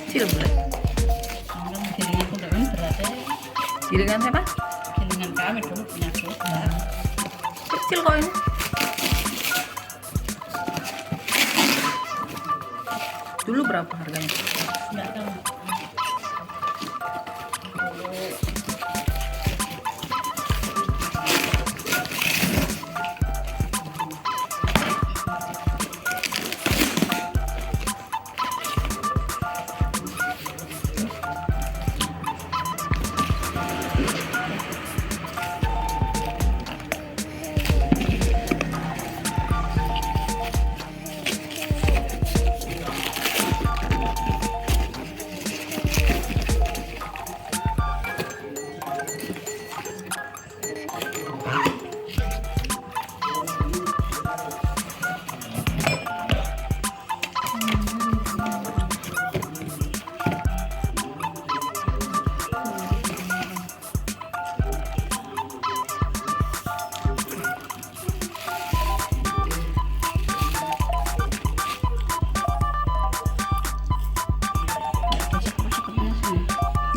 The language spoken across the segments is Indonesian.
kecil boleh. Gilingan aku udah beratnya. Gilingan siapa? Gilingan kami dulu punya kita. Kecil kok ini. Dulu berapa harganya? Enggak tahu.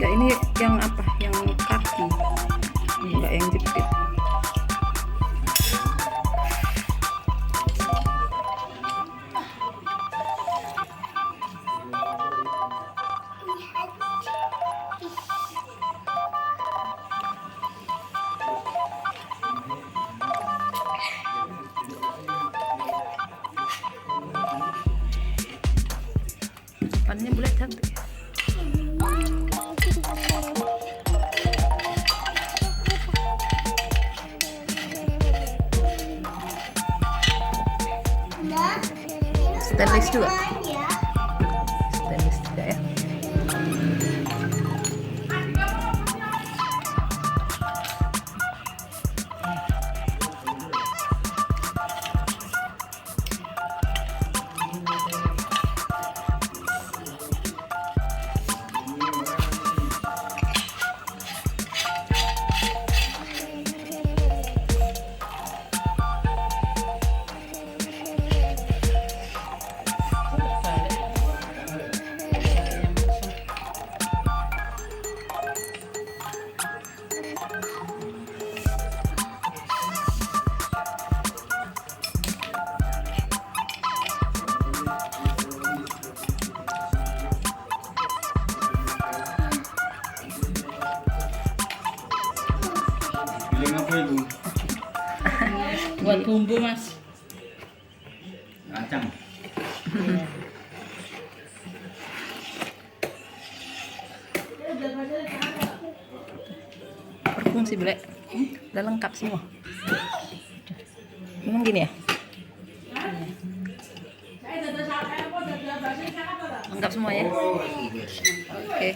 Ya ini yang apa? Yang kaki. Enggak yang jepit. Depannya boleh cantik. Stainless juga. Stainless juga ya. Apa itu? Buat bumbu, Mas. Kacang. Berfungsi boleh. Udah lengkap semua. Memang gini ya? Lengkap semua ya? Oke.